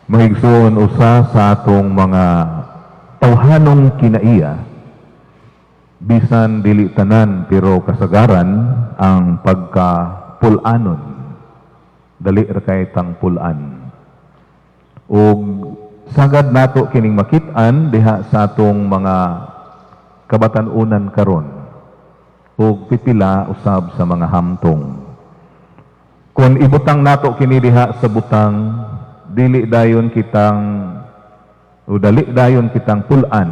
Mahigsoon usa sa atong mga tawhanong kinaiya, bisan dili tanan pero kasagaran ang pagkapulanon. Dali ra kay tang pulan. Ug sagad nato kining makit-an diha sa atong mga kabatan-unan karon. Ug pipila usab sa mga hamtong. Kung ibutang nato kini diha sa butang, dali dayon kitang pulan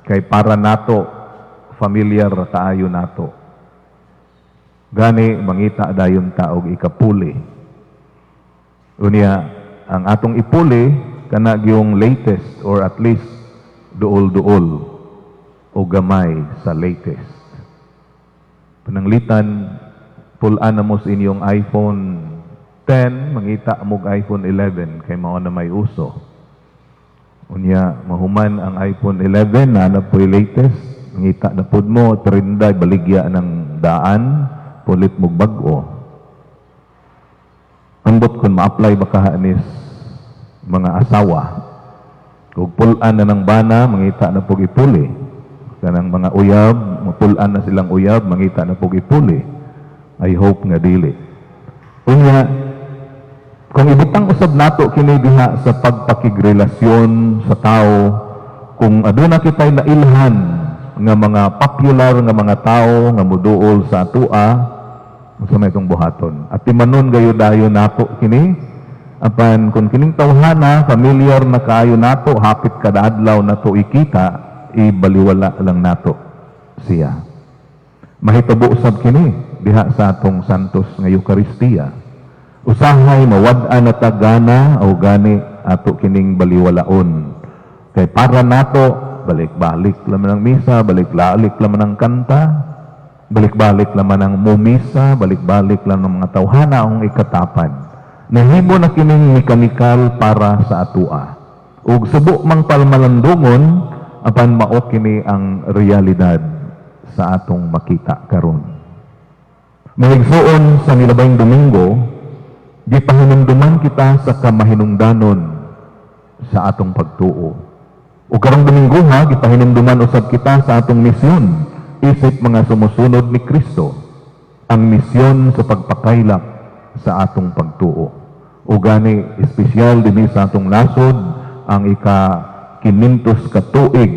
kay para nato familiar kaayo nato. Gani mangita dayon ta og ikapuli. Unya ang atong ipuli kana yung latest or at least duol-duol o gamay sa latest. Pananglitan pulan na mo sa inyong iPhone 10, mangita mog iPhone 11 kay mao na may uso. Unya mahuman ang iPhone 11 na po'y latest, mangita na pud mo trinday baligya ng daan, pulit mog bag-o. Ambot kun ma-apply ba kahanis mga asawa. Kung pulan na ng bana, mangita na pug ipuli. Kanang mga uyab, mapulan na silang uyab, mangita na pug ipuli. I hope nga dili. Unya, kung ibutang usab nato kini diha sa pagpakigrelasyon sa tao, kung aduna kitay nailhan nga mga popular nga mga tao nga muduol sa atua, sa may itong buhaton. At timanon gayo dayo nato kini, apan kung kining tawhana, familiar na kaayo nato, hapit kada adlaw nato ikita, ibaliwala lang nato siya. Mahitabo usab kini diha sa atong santos nga Eucharistia. Usahay mawad-an na tagana o gani ato kining baliwalaon. Kay para nato, balik-balik laman ang misa, balik-balik laman ang kanta, balik-balik laman ang mumisa, balik-balik lang ng mga tawhana ang ikatapan. Nahimo na kining mekanikal para sa atua. Ug subo mang palmalandungon, apan mao kini ang realidad sa atong makita karon. Mahigsoon sa nilabayng Domingo, gipahinumduman kita sa kamahinungdanon sa atong pagtuo. Ug karong Domingo ha, gipahinumduman usab kita sa atong misyon isip mga sumusunod ni Kristo, ang misyon sa pagpakaylap sa atong pagtuo. Ug gani espesyal dinhi sa atong nasod ang ika-500 ka tuig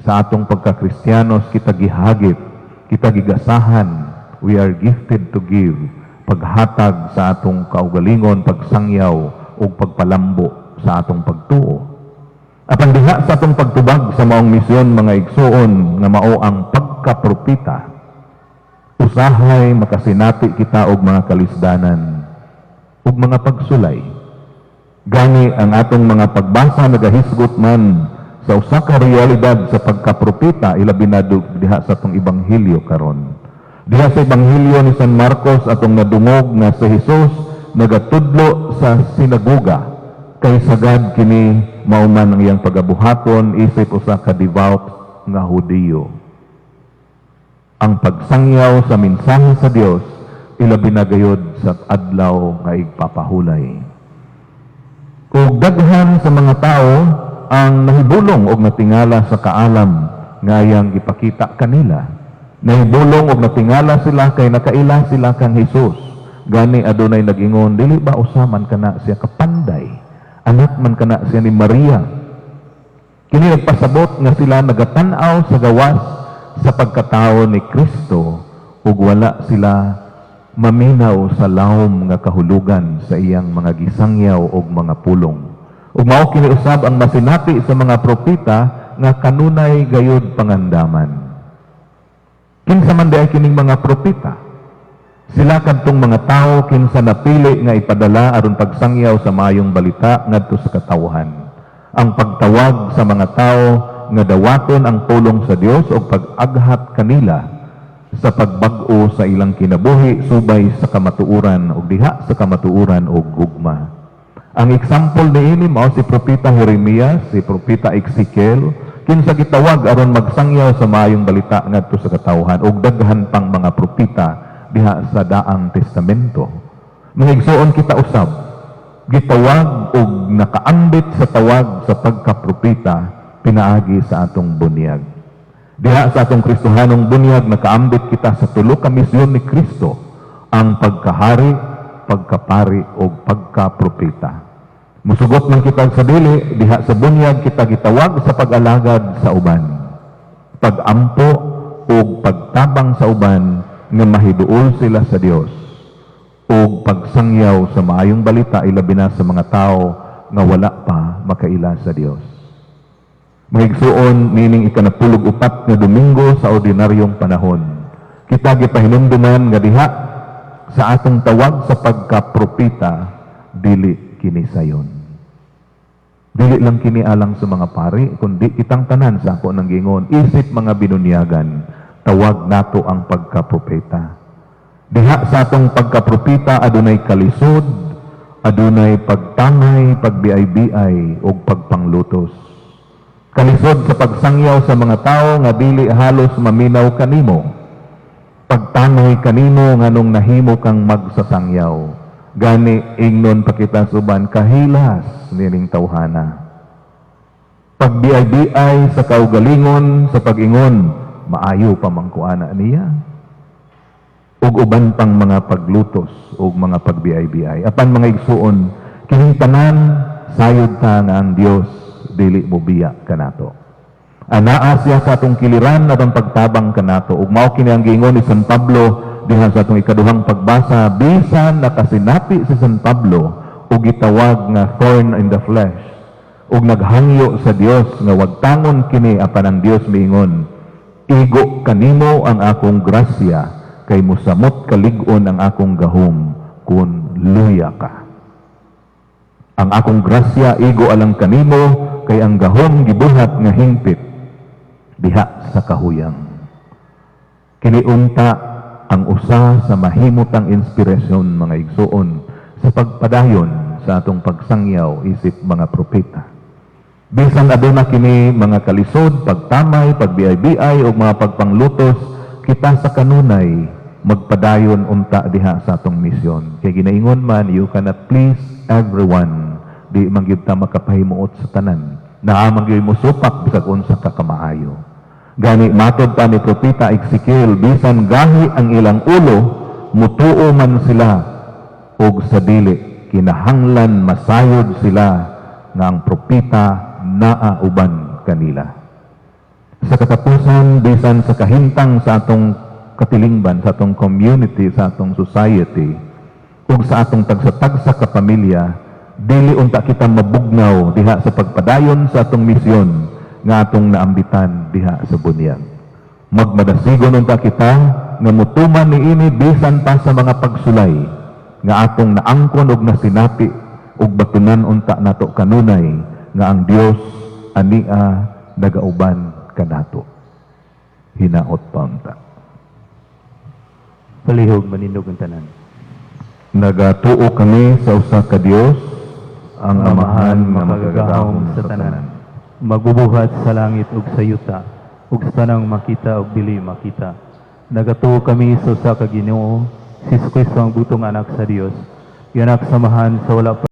sa atong pagka-Kristiyanos kita gihagit, kita gigasahan. We are gifted to give, paghatag sa atong kaugalingon, pagsangyaw o pagpalambo sa atong pagtuo. Apan diha sa atong pagtubag sa maong misyon mga igsoon nga mao ang pagkapropita, usahay makasinati kita og mga kalisdanan ug mga pagsulay. Gani ang atong mga pagbasa nagahisgot man sa usa ka realidad sa pagkapropita, ilabi na diha sa atong ebanghelyo karon. Diha sa Ebanghelyo ni San Marcos atong nadungog nga si Jesus nagatudlo sa sinagoga kay sagad kini mauman ang iyang pagabuhaton isip usa ka devout nga Hudiyo. Ang pagsangyaw sa mensahe sa Dios ilabi na gayud sa adlaw nga igpapahulay. Ug daghan sa mga tao ang nahibulong og natingala sa kaalam nga iyang gipakita kanila. Nahibulong og natingala sila kay nakaila sila kang Jesus. Gani adunay nag-ingon, dili ba usaman kana siya kapanday? Anak man kana siya ni Maria. Kini nagpasabot nga sila nagatan-aw sa gawas sa pagkatao ni Kristo ug wala sila maminaw sa lahom nga kahulugan sa iyang mga gisangyaw ug mga pulong. Ug mao kini usab ang masinati sa mga propeta nga kanunay gayud pangandaman. Kinsa man diay kining mga propeta? Sila kadtong mga tao kinsa napili nga ipadala aron pagsangyaw sa maayong balita ngadto sa katawhan. Ang pagtawag sa mga tao nga dawaton ang pulong sa Dios o pag-aghat kanila sa pagbag-o sa ilang kinabuhi subay sa kamatuuran o diha sa kamatuuran o gugma. Ang example niini mao si propeta Jeremias, si propeta Ezekiel, kinsa gitawag aron magsangyaw sa maayong balita ngadto sa katawhan ug daghan pang mga propeta diha sa Daang Testamento. Mahigsuon kita usab. gitawag ug nakaambit sa tawag sa pagkapropeta pinaagi sa atong bunyag. Diha sa atong Kristohanong bunyag nakaambit kita sa tulo ka misyon ni Kristo, ang pagkahari, pagkapari ug pagkapropeta. Musugot man kita sa dili, diha sa bunyag kita gitawag sa pag-alagad sa uban, pagampo ug pagtabang sa uban nga mahiduol sila sa Dios, ug pagsangyaw sa maayong balita ilabi na sa mga tao nga wala pa makaila sa Dios. Mahigsuon nining ikanapulog upat nga Domingo sa ordinaryong panahon, kita gipahinumduman nga diha sa atong tawag sa pagkapropeta dili kini sayon. Dili lang kini alang sa mga pari, kundi kitang tanan sa ako nang gingon, isip mga binunyagan, tawag nato ang pagkapropeta. Diha sa atong pagkapropeta adunay kalisod, adunay pagtangay, pagbiay-biay ug pagpanglutos. Kalisod sa pagsangyaw sa mga tao nga dili halos maminaw kanimo. Pagtangay kanimo nganong nahimo kang magsasangyaw. Gani ingnon pa kita suban kahilas nining tawhana. Pagbiay-biay sa kaugalingon sa pag-ingon, maayo pa mangkuana niya. Ug uban pang mga paglutos ug mga pagbiay-biay. Apan mga igsuon, kining tanan sayod ta nga ang Dios dili mo biya kanato. Anaa siya sa atong kiliran at ang pagtabang kanato. Ug mao kini ang giingon ni San Pablo diha sa atong ikaduhang pagbasa, bisan nakasinati si San Pablo ug gitawag nga thorn in the flesh, ug naghangyo sa Dios nga wag tangon kini apan ang Dios miingon, igo kanimo ang akong grasya kay mosamot kalig-on ang akong gahom kun luya ka. Ang akong grasya igo alang kanimo kay ang gahom gibuhat nga hingpit diha sa kahuyang. Kini unta ang usa sa mahimutang inspirasyon mga igsuon sa pagpadayon sa atong pagsangyaw isip mga propeta. Bisan aduna kini mga kalisod, pagtamay, pagbiay-biay o mga pagpanglutos, kita sa kanunay magpadayon unta diha sa atong misyon. Kay ginaingon man, you cannot please everyone. Di man gyud ta makapahimuot sa tanan. Naamang gyud mo supak bisag unsa ka kamaayo. Gani matod pa ni propeta Ezekiel, bisan gahi ang ilang ulo, mutuo man sila og sa dili kinahanglan masayod sila nga ang propeta naa uban kanila. Sa katapusan, bisan sa kahintang sa atong katilingban, sa atong community, sa atong society, ug sa atong tagsa-tagsa ka pamilya, dili unta kita mabugnaw diha sa pagpadayon sa atong misyon nga atong naambitan diha sa bunyag. Magmadasigon unta kita nga mutuman niini bisan pa sa mga pagsulay nga atong naangkon og nasinapi ug batunan unta nato kanunay nga ang Dios ania nagauban kanato. Hinaot pa unta. Palihog manindog ang tanan. Nagatuo kami sa usa ka Dios, ang amahan nga makagagahom sa tanan. Magbubuhat sa langit ug sa yuta, ug sa tanang makita ug dili makita. Nagatuo kami sa usa ka Ginoo, si Jesucristo ang butong anak sa Dios, yanak samahan sa wala pa